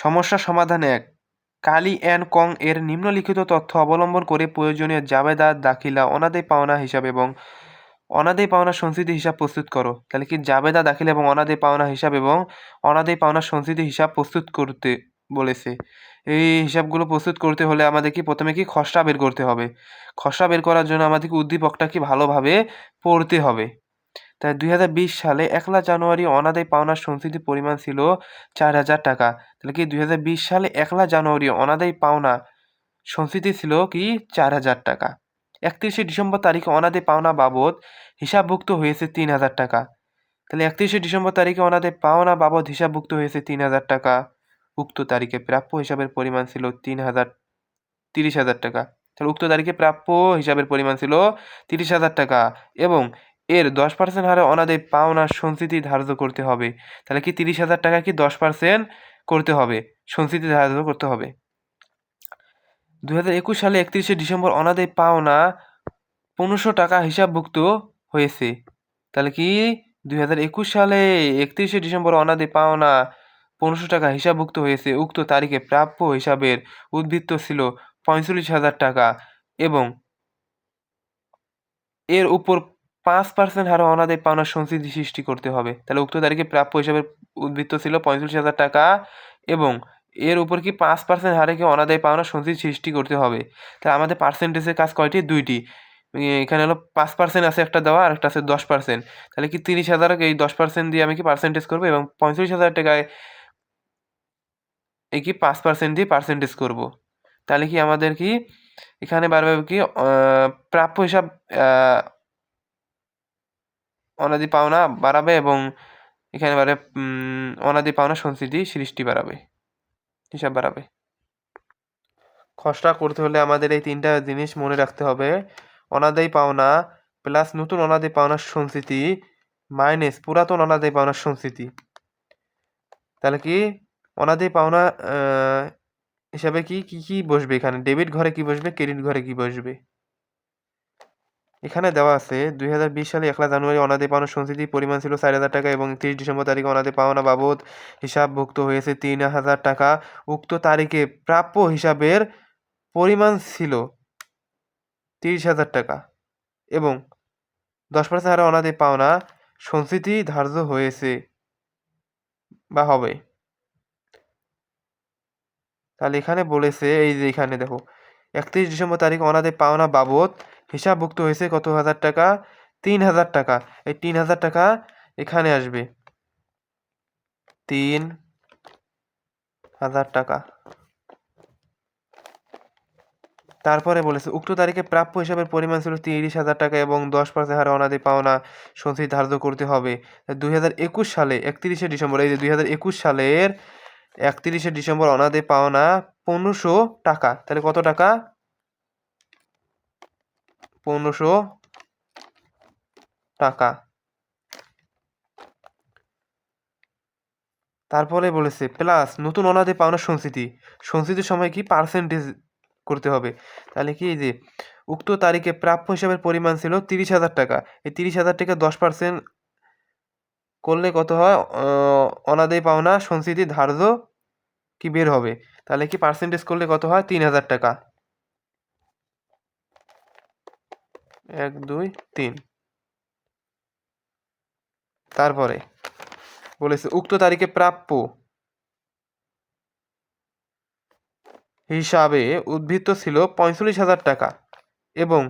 সমস্যা সমাধান ১ কালি অ্যান্ড কং এর নিম্নলিখিত তথ্য অবলম্বন করে প্রয়োজনীয় জাবেদা দাখিলা অনাদায়ী পাওনা হিসাব এবং অনাদায়ী পাওনা সঞ্চিতি হিসাব প্রস্তুত করো। তাহলে কি জাবেদা দাখিলা এবং অনাদায়ী পাওনা হিসাব এবং অনাদায়ী পাওনা সঞ্চিতি হিসাব প্রস্তুত করতে বলেছে। এই হিসাবগুলো প্রস্তুত করতে হলে আমাদের কি প্রথমে কি খসড়া বের করতে হবে। খসড়া বের করার জন্য আমাদেরকে উদ্দীপকটা কি ভালোভাবে পড়তে হবে। তাই 2020 সালে 1 জানুয়ারি অনাদায়ী পাওনার সঞ্চিতির পরিমাণ ছিল 4,000 টাকা। তাহলে কি 2020 সালে 1 জানুয়ারি অনাদায়ী পাওনা সঞ্চিতি ছিল কি 4,000 টাকা। 31 ডিসেম্বর তারিখে অনাদায়ী পাওনা বাবদ হিসাবভুক্ত হয়েছে 3,000 টাকা। তাহলে 31 ডিসেম্বর তারিখে অনাদায়ী পাওনা বাবদ হিসাবভুক্ত হয়েছে 3,000 টাকা। উক্ত তারিখে প্রাপ্য হিসাবের পরিমাণ ছিল 30,000 টাকা। তাহলে উক্ত তারিখে প্রাপ্য হিসাবের পরিমাণ ছিল 30,000 টাকা এবং এর 10% হারে অনাদায়ী পাওনা সঞ্চিতি ধার্য করতে হবে। তাহলে কি 30,000 টাকা কি 10% করতে হবে, সঞ্চিতি ধার্য করতে হবে। 2021 সালে 31 ডিসেম্বর অনাদায়ী পাওনা 1500 টাকা হিসাবভুক্ত হয়েছে। তাহলে কি 2021 সালে 31 ডিসেম্বর অনাদায়ী পাওনা 1500 টাকা হিসাবভুক্ত হয়েছে। উক্ত তারিখে প্রাপ্য হিসাবের উদ্বৃত্ত ছিল 45,000 টাকা এবং এর উপর 5% হারে অনাদায়ী পাওনা সঞ্চিতি সৃষ্টি করতে হবে। তাহলে উক্ত তারিখে প্রাপ্য হিসাবের উদ্বৃত্ত ছিল 45,000 টাকা এবং এর উপর কি 5% হারে কি অনাদায়ী পাওনা সঞ্চিতি সৃষ্টি করতে হবে। তাহলে আমাদের পার্সেন্টেজের কাজ কয়টি? 2টি। এখানে হলো 5% আছে একটা দেওয়া, আর একটা আছে 10%। তাহলে কি 30,000 এই 10% দিয়ে আমি কি পার্সেন্টেজ করবো এবং 45,000 টাকায় এই কি 5% দিয়ে পার্সেন্টেজ করব। তাহলে কি আমাদের কি এখানে বারবার কি প্রাপ্য হিসাব অনাদায়ী পাওনা বাড়াবে এবং এখানে অনাদায়ী পাওনা সঞ্চিতি সৃষ্টি বাড়াবে, হিসাব বাড়াবে। খসড়া করতে হলে আমাদের এই 3টা জিনিস মনে রাখতে হবে। অনাদায়ী পাওনা প্লাস নতুন অনাদায়ী পাওনার সঞ্চিতি মাইনাস পুরাতন অনাদায়ী পাওনার সঞ্চিতি। তাহলে কি অনাদায়ী পাওনা হিসাবে কি কি কি বসবে, এখানে ডেবিট ঘরে কি বসবে, ক্রেডিট ঘরে কি বসবে। এখানে দেওয়া আছে 2020 সালে 1 জানুয়ারি অনাদায়ী পাওনা সঞ্চিতির পরিমাণ ছিল 4,000 টাকা এবং 30 ডিসেম্বর তারিখে অনাদায়ী পাওনা বাবদ হিসাবভুক্ত হয়েছে 3,000 টাকা। উক্ত তারিখে প্রাপ্য হিসাবের পরিমাণ ছিল 30,000 টাকা এবং 10% হারে অনাদায়ী পাওনা সঞ্চিতি ধার্য হয়েছে বা হবে। তাহলে এখানে বলেছে এই যে এখানে দেখো 31 ডিসেম্বর তারিখে অনাদায়ী পাওনা বাবদ হিসাবভুক্ত হয়েছে কত হাজার টাকা? 3,000 টাকা। এই 3,000 টাকা এখানে আসবে, 3,000 টাকা। তারপরে বলেছে উক্ত তারিখে প্রাপ্য হিসাবের পরিমাণ ছিল 30,000 টাকা এবং 10% হারে অনাদায়ী পাওনা সঞ্চিতি ধার্য করতে হবে। 2021 সালে 31 ডিসেম্বর, এই যে 2021 সালের 31 ডিসেম্বর অনাদায়ী পাওনা 1500 টাকা। তাহলে কত টাকা? 1500 টাকা। তারপরে বলেছে প্লাস নতুন অনাদায়ী পাওনা সঞ্চিতির সময় কি পার্সেন্টেজ করতে হবে। তাহলে কি এই যে উক্ত তারিখে প্রাপ্য হিসাবের পরিমাণ ছিল 30,000 টাকা। এই 30,000 টাকা 10% করলে কত হয়? অনাদায়ী পাওনা সঞ্চিতি ধার্য কি বের হবে। তাহলে কি পার্সেন্টেজ করলে কত হয়? 3,000 টাকা। 1 2 3। তারপরে বলেছে উক্ত তারিখে প্রাপ্য হিসাবে উদ্বৃত্ত ছিল 45,000 টাকা এবং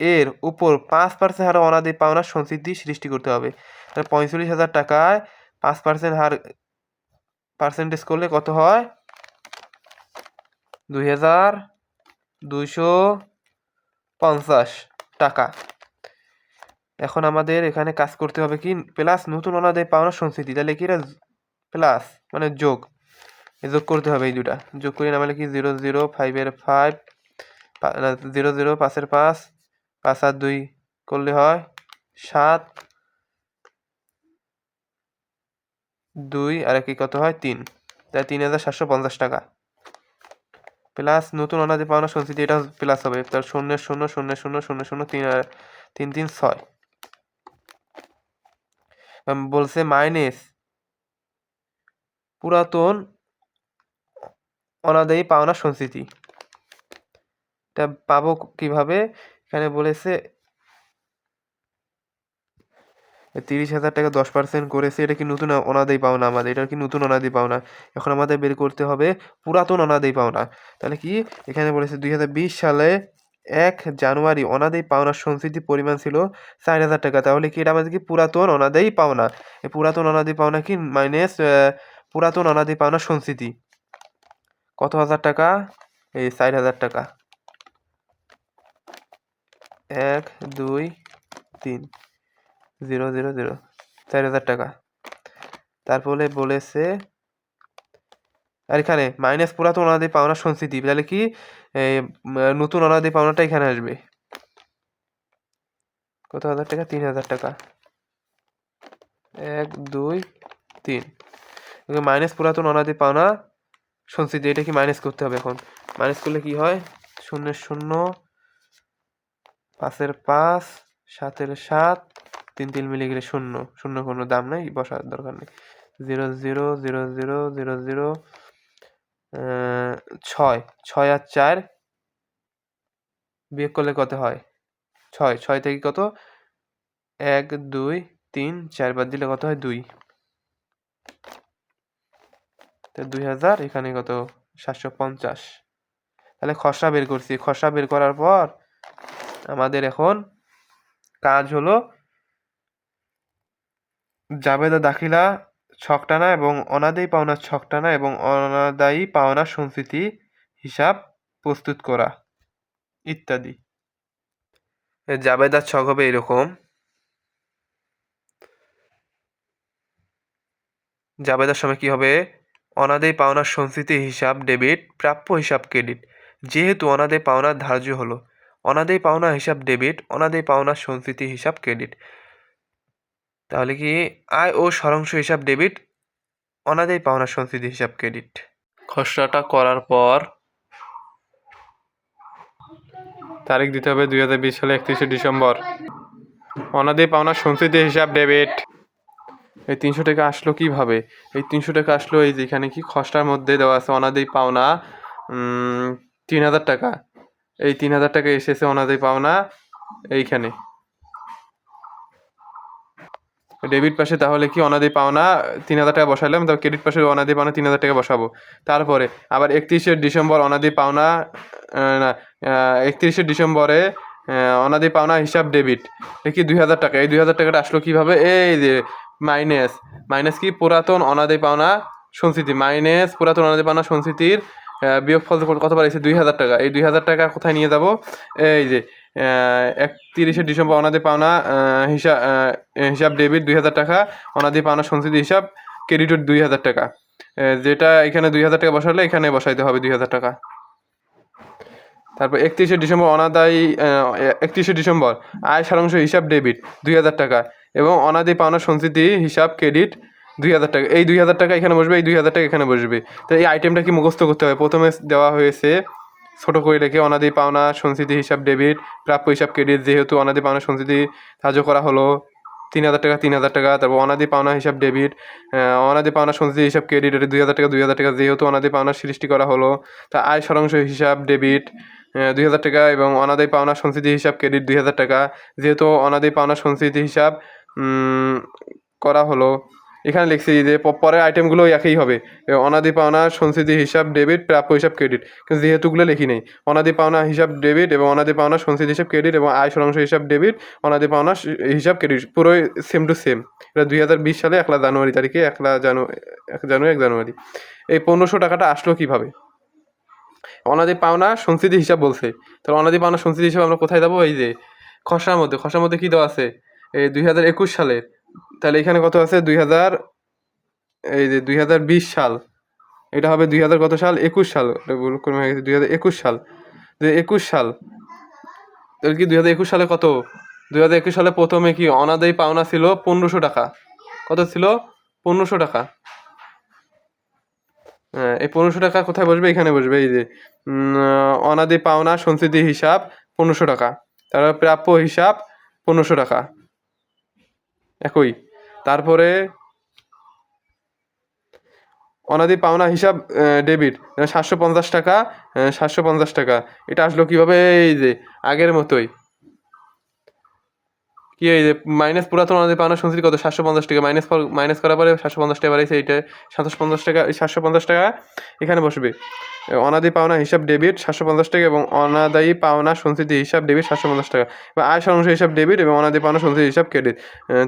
এর উপর 5% হারে অনাদায়ী পাওনা সঞ্চিতি সৃষ্টি করতে হবে। তাহলে 45,000 টাকায় 5% হার পার্সেন্টেজ করলে কত হয়? 2,250 টাকা। এখন আমাদের এখানে কাজ করতে হবে কি প্লাস নতুন অনাদায়ী পাওনা সঞ্চিতি। তাহলে কি এটা প্লাস মানে যোগ করতে হবে, এই দুটা যোগ করি নামালে কি 0,0,5 এর 5 0,0 5 এর 5 5 আর 2 করলে হয় 7 2 আর কি কত হয় 3। তাই 3,750 টাকা প্লাস নতুন অনাদায়ী পাওনা সঞ্চিতি, এটা প্লাস হবে। তার 0 0 0 0 0 0 3 আর 3 3 6 বলছে মাইনাস পুরাতন অনাদায়ী পাওনা সঞ্চিতি। এটা পাবো কিভাবে? এখানে বলেছে 30,000 টাকা 10% করেছে, এটা কি নতুন অনাদায়ী পাওনা আমাদের? এটা কি নতুন অনাদায়ী পাওনা? এখন আমাদের বের করতে হবে পুরাতন অনাদায়ী পাওনা। তাহলে কি এখানে বলেছে 2020 সালে 1 জানুয়ারি অনাদায়ী পাওনার সঞ্চিতির পরিমাণ ছিল 4,000 টাকা। তাহলে কি এটা আমাদের কি পুরাতন অনাদায়ী পাওনা? এই পুরাতন অনাদায়ী পাওনা কি মাইনাস পুরাতন অনাদায়ী পাওনা সঞ্চিতি কত হাজার টাকা? এই 4,000 টাকা। 1 2 3 0 0 0 4,000 টাকা। তারপরে বলেছে আর এখানে মাইনাস পুরাতন অনাদায়ী পাওনা সঞ্চিতি, তাহলে কি নতুন অনাদায়ী পাওনাটা এখানে আসবে কত হাজার টাকা? 3,000 টাকা। 1 2 3 মাইনাস পুরাতন অনাদায়ী পাওনা সঞ্চিতি, এটা কি মাইনাস করতে হবে? এখন মাইনাস করলে কি হয়? 0 0 5 5 7 7 3 3 মিলে গেলে 0 0 কোনো দাম নেই, বসার দরকার নেই। 0 0 0 0 0 0 6 6 আর 4 বিয়োগ করলে কত হয়? 6 6 থেকে কত? 1 2 3 4 বাদ দিলে কত হয়? 2। তো 2000 এখানে কত? 750। তাহলে খসড়া বের করছি। খসড়া বের করার পর আমাদের এখন কাজ হলো জাবেদা দাখিলা ছক টানা এবং অনাদায়ী পাওনার ছক টানা এবং অনাদায়ী পাওনার সঞ্চিতি হিসাব প্রস্তুত করা ইত্যাদি। জাবেদার ছক হবে এরকম। জাবেদার সময় কি হবে? অনাদায়ী পাওনার সঞ্চিতি হিসাব ডেবিট, প্রাপ্য হিসাব ক্রেডিট। যেহেতু অনাদায়ী পাওনার ধার্য হলো, অনাদায়ী পাওনা হিসাব ডেবিট, অনাদায়ী পাওনার সঞ্চিতি হিসাব ক্রেডিট। তাহলে কি আয় ও সরাংশ হিসাব ডেবিট, অনাদায়ী পাওনার সঞ্চিতি হিসাব ক্রেডিট। খসড়াটা করার পর তারিখ দিতে হবে 2020 সালে 31শে ডিসেম্বর। অনাদায়ী পাওনার সঞ্চিতি হিসাব ডেবিট। এই 300 টাকা আসলো কিভাবে? এই 300 টাকা আসলো এই যেখানে কি খসড়ার মধ্যে দেওয়া আছে অনাদায়ী পাওনা 3,000 টাকা। এই 3,000 টাকা এসেছে অনাদায়ী পাওনা এইখানে ডেবিট পাশে। তাহলে কি অনাদায়ী পাওনা 3,000 টাকা বসাইলাম, তারপর ক্রেডিট পাশে অনাদায়ী পাওনা 3,000 টাকা বসাবো। তারপরে আবার 31শে ডিসেম্বর অনাদায়ী পাওনা না 31শে ডিসেম্বরে অনাদায়ী পাওনা হিসাব ডেবিট, কি 2,000 টাকা। এই 2,000 টাকাটা আসলো কিভাবে? এই যে মাইনাস মাইনাস কি পুরাতন অনাদায়ী পাওনা সঞ্চিতি মাইনাস পুরাতন অনাদায়ী পাওনা সঞ্চিতির বিয়োগফল কত বাড়াইছে? 2,000 টাকা। এই 2,000 টাকা কোথায় নিয়ে যাব? এই যে 31শে ডিসেম্বর অনাদায়ী পাওনা হিসাব ডেবিট 2,000 টাকা, অনাদায়ী পাওনা সঞ্চিতি হিসাব ক্রেডিট 2,000 টাকা। যেটা এখানে 2,000 টাকা বসালে এখানে বসাইতে হবে 2,000 টাকা। তারপর 31শে ডিসেম্বর 31শে ডিসেম্বর আয় সারাংশ হিসাব ডেবিট 2,000 টাকা এবং অনাদায়ী পাওনা সঞ্চিতি হিসাব ক্রেডিট 2,000 টাকা। এই 2,000 টাকা এখানে বসবে, এই 2,000 টাকা এখানে বসবে। তো এই আইটেমটা কি মুখস্থ করতে হবে? প্রথমে দেওয়া হয়েছে ছোট করে রেখে অনাদায়ী পাওনা সঞ্চিতি হিসাব ডেবিট, প্রাপ্য হিসাব ক্রেডিট। যেহেতু অনাদায়ী পাওনা সঞ্চিতি ধার্য করা হলো 3,000 টাকা 3,000 টাকা। তারপর অনাদায়ী পাওনা হিসাব ডেবিট, অনাদায়ী পাওনা সঞ্চিতি হিসাব ক্রেডিট 2,000 টাকা 2,000 টাকা। যেহেতু অনাদায়ী পাওনা সৃষ্টি করা হলো, তা আয় সারাংশ হিসাব ডেবিট 2,000 টাকা এবং অনাদায়ী পাওনা সঞ্চিতি হিসাব ক্রেডিট 2,000 টাকা। যেহেতু অনাদায়ী পাওনা সঞ্চিতি হিসাব করা হলো, এখানে লিখছি যে পরের আইটেমগুলো একই হবে। অনাদায়ী পাওনা সঞ্চিতি হিসাব ডেবিট, প্রাপ্য হিসাব ক্রেডিট, কিন্তু যেহেতুগুলো লিখি নেই। অনাদায়ী পাওনা হিসাব ডেবিট এবং অনাদায়ী পাওনা সঞ্চিতি হিসাব ক্রেডিট এবং আয় সারাংশ হিসাব ডেবিট, অনাদায়ী পাওনা হিসাব ক্রেডিট পুরোই সেম টু সেম। এটা 2020 সালে 1 জানুয়ারি তারিখে 1 জানুয়ারি। এই 1,500 টাকাটা আসলো কিভাবে? অনাদায়ী পাওনা সঞ্চিতি হিসাব বলছে। তাহলে অনাদায়ী পাওনা সঞ্চিতি হিসাব আমরা কোথায় যাবো? এই যে খসড়ার মধ্যে কি দেওয়া আছে? এই 2021 সালের। তাহলে এখানে কত আছে? 2020 সাল। এটা হবে 2000 কত সাল? 21 সাল। ভুল করে হয়ে গেছে, 2021 সাল। 2021 সাল। তাহলে কি 2021 সালে কত? 2021 সালে প্রথমে কি অনাদায়ী পাওনা ছিল 1,500 টাকা। কত ছিল? 1,500 টাকা। এই 1,500 টাকা কোথায় বসবে? এখানে বসবে। এই যে অনাদায়ী পাওনা সঞ্চিতি হিসাব 1,500 টাকা, তারপর প্রাপ্য হিসাব 1,500 টাকা একই। তারপরে অনাদি পাওনা হিসাব ডেবিট 750 টাকা, 750 টাকা। এটা আসলো কিভাবে? এই যে আগের মতোই, কি এই যে মাইনাস পুরাতন অনাদি পাওনা সঞ্চিতি কত 750 টাকা, মাইনাস করার পরে 750 টাকা বাড়াইছে, এইটা 750 টাকা, 750 টাকা এখানে বসবে। অনাদি পাওনা হিসাব ডেবিট 750 টাকা এবং অনাদায়ী পাওনা সঞ্চিতি হিসাব ডেবিট 750 টাকা, বা আয় সারাংশ হিসাব ডেবিট এবং অনাদি পাওনা সঞ্চিতি হিসাব ক্রেডিট।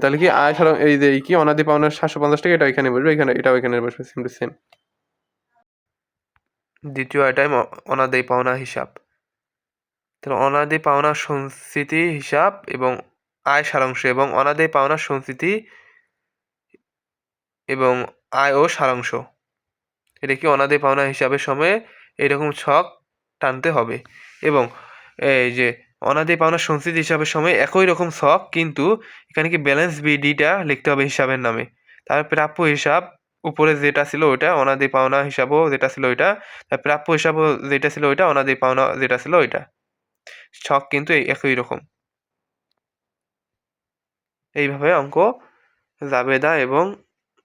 তাহলে কি আয় সারাংশ এই যে কি অনাদি পাওনা 750 টাকা, এটা এখানে বসবে, এটাও এখানে বসবে, সেম টু সেম। দ্বিতীয় আইটেম অনাদায়ী পাওনা হিসাব। তাহলে অনাদায়ী পাওনা সঞ্চিতি হিসাব এবং আয় সারাংশ এবং অনাদায়ী পাওনা সঞ্চিতি এবং আয় ও সারাংশ, এটা কি অনাদায়ী পাওনা হিসাবের সময় এরকম ছক টানতে হবে। এবং এই যে অনাদায়ী পাওনা সঞ্চিতি হিসাবের সময় একই রকম ছক, কিন্তু এখানে কি ব্যালেন্স বিডিটা লিখতে হবে হিসাবের নামে। তার প্রাপ্য হিসাব উপরে যেটা ছিল ওইটা, অনাদায়ী পাওনা হিসাবও যেটা ছিল ওইটা, তার প্রাপ্য হিসাবও যেটা ছিল ওইটা, অনাদায়ী পাওনা যেটা ছিল ওইটা। ছক কিন্তু একই রকম। এইভাবে অঙ্ক জাবেদা এবং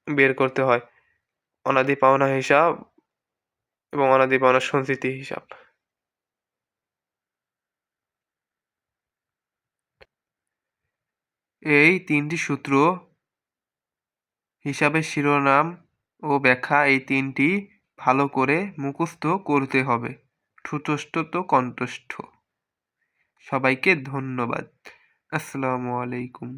বের করতে হয়, অনাদি পাওনা হিসাব এবং অনাদি পাওনা সঞ্চিতি হিসাব। এই তিনটি সূত্র, হিসাবের শিরোনাম ও ব্যাখ্যা, এই তিনটি ভালো করে মুখস্থ করতে হবে, ঠুতস্থ তো কণ্ঠস্থ। সবাইকে ধন্যবাদ। আসসালামু আলাইকুম।